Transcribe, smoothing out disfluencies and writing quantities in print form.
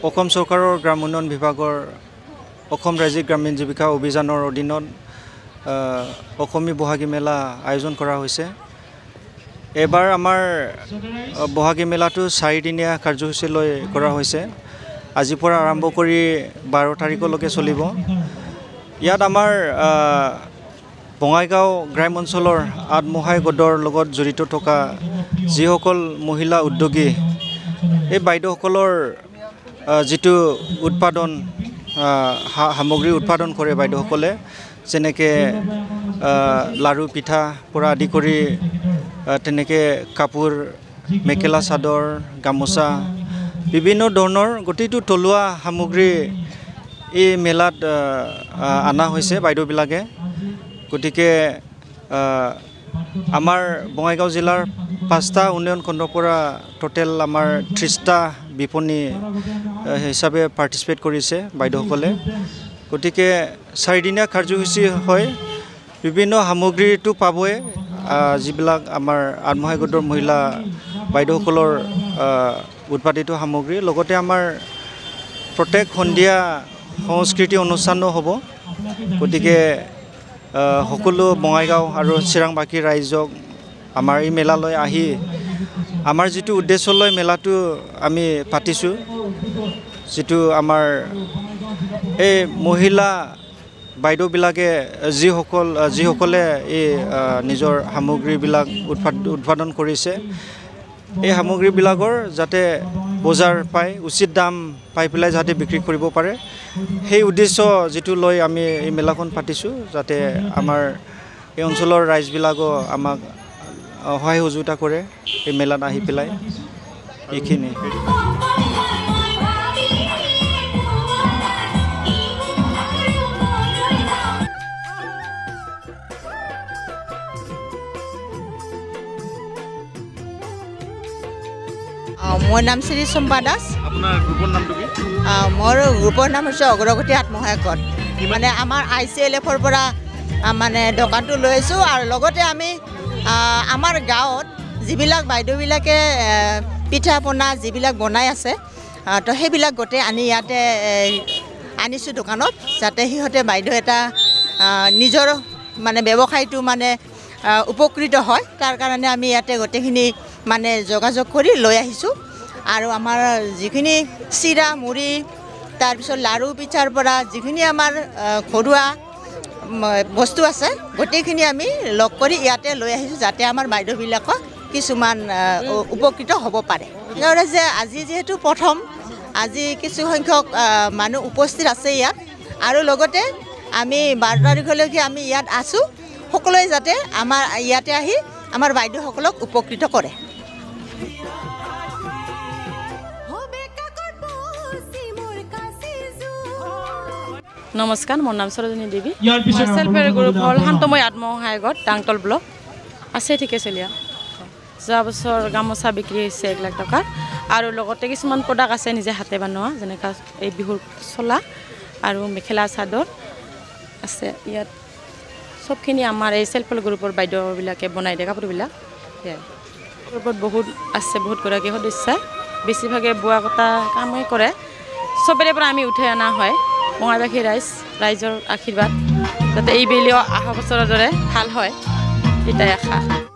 অসম চৰকাৰৰ গ্ৰাম উন্নয়ন বিভাগৰ অসম ৰাজ্যিক গ্ৰামীণ জীৱিকা অভিযানৰ অধীনত অসমী বহাগী মেলা আয়োজন কৰা হৈছে। এবাৰ আমাৰ বহাগী মেলাটো 4 দিনীয়া কাৰ্যসূচী লৈ কৰা হৈছে। আজিৰ পৰা আৰম্ভ কৰি 12 তাৰিখলৈকে চলিব। ইয়াত আমাৰ বঙাইগাঁও গ্ৰাম্য অঞ্চলৰ আত্মসহায়ক গোটৰ লগত জড়িত থকা যিসকল মহিলা উদ্যোগী এই বাইদেউসকলৰ যিটো উৎপাদন সামগ্ৰী উৎপাদন কৰে বাইদেউসকলে, যেনেকৈ লাড়ু পিঠা পৰা আদি কৰি তেনেকৈ কাপোৰ, মেখেলা চাদৰ, গামোচা বিভিন্ন ধৰণৰ গোটেইটো থলুৱা সামগ্ৰী এই মেলাত অনা হৈছে বাইদেউবিলাকে। গতিকে আমাৰ বঙাইগাঁও জিলাৰ 5টা উন্নয়ন খণ্ডৰ পৰা টোটেল আমাৰ 30টা বিপণী হিচাপে পাৰ্টিচিপেট কৰিছে বাইদেউসকলে। গতিকে 4 দিনীয়া কাৰ্যসূচী হয়। বিভিন্ন সামগ্ৰীটো পাবই, যিবিলাক আমাৰ আত্মসহায়ক গোটৰ মহিলা বাইদেউসকলৰ উৎপাদিত সামগ্ৰী। লগতে আমাৰ প্ৰত্যেক সন্ধিয়া সংস্কৃতি অনুষ্ঠানো হ'ব। গতিকে সকলো বঙাইগাঁও আৰু চিৰাংবাকী ৰাইজক আমাৰ এই মেলালৈ আহি আমাৰ যিটো উদ্দেশ্য লৈ মেলাটো আমি পাতিছোঁ, যিটো আমাৰ এই মহিলা বাইদেউবিলাকে যিসকলে এই নিজৰ সামগ্ৰীবিলাক উৎপাদন কৰিছে, এই সামগ্ৰীবিলাকৰ যাতে বজাৰ পায়, উচিত দাম পাই পেলাই যাতে বিক্ৰী কৰিব পাৰে, সেই উদ্দেশ্য যিটো লৈ আমি এই মেলাখন পাতিছোঁ, যাতে আমাৰ এই অঞ্চলৰ ৰাইজবিলাকো আমাক সহায় সহযোগিতা কৰে এই মেলাত আহি পেলাই। এইখিনি মোৰ নাম শ্ৰী চম্পা দাস। আপোনাৰ গ্ৰুপৰ নামটো কি? মোৰ গ্ৰুপৰ নাম হৈছে অগ্ৰগতি আত্মসহায়ক গোট। মানে আমাৰ ICLF-ৰ পৰা মানে দোকানটো লৈ আছোঁ, আৰু লগতে আমি আমাৰ গাঁৱত যিবিলাক বাইদেউবিলাকে পিঠা পনা যিবিলাক বনাই আছে, তো সেইবিলাক গোটেই আনি ইয়াতে আনিছোঁ দোকানত, যাতে সিহঁতে বাইদেউ এটা নিজৰ মানে ব্যৱসায়টো মানে উপকৃত হয়। তাৰ কাৰণে আমি ইয়াতে গোটেইখিনি মানে যোগাযোগ কৰি লৈ আহিছোঁ। আৰু আমাৰ যিখিনি চিৰা মুড়ি, তাৰপিছত লাড়ু পিঠাৰ পৰা যিখিনি আমাৰ ঘৰুৱা বস্তু আছে, গোটেইখিনি আমি লগ কৰি ইয়াতে লৈ আহিছোঁ, যাতে আমাৰ বাইদেউবিলাকক কিছুমান উপকৃত হ'ব পাৰে। সেইকাৰণে যে আজি যিহেতু প্ৰথম, আজি কিছু সংখ্যক মানুহ উপস্থিত আছে ইয়াত, আৰু লগতে আমি 12 তাৰিখলৈকে আমি ইয়াত আছোঁ। সকলোৱে যাতে আমাৰ ইয়াতে আহি আমাৰ বাইদেউসকলক উপকৃত কৰে। নমস্কাৰ, মোৰ নাম সৰজনী দেৱী। সেল্ফ হেল্প গ্ৰুপ হ'ল শান্তময় আত্মসহায়ক গোট, ডাংতল ব্লক আছে, ঠিকে চলিয়া। যোৱা বছৰ গামোচা বিক্ৰী হৈছে 1 লাখ টকা, আৰু লগতে কিছুমান প্ৰডাক্ট আছে নিজে হাতে বনোৱা, যেনেকৈ এই বিহুৰ চোলা আৰু মেখেলা চাদৰ আছে। ইয়াত চবখিনি আমাৰ এই সেল্ফ হেল্প গ্ৰুপৰ বাইদেউবিলাকে বনাই দিয়ে কাপোৰবিলাক। সেয়াই গ্ৰুপত বহুত আছে, বহুত গৰাকী সদস্যই বেছিভাগে বোৱা কটা কামেই কৰে। চবৰে পৰা আমি উঠাই অনা হয়। বঙাইবাসী ৰাইজৰ আশীৰ্বাদ যাতে এইবেলিও অহা বছৰৰ দৰে ভাল হয়, এটাই আশা।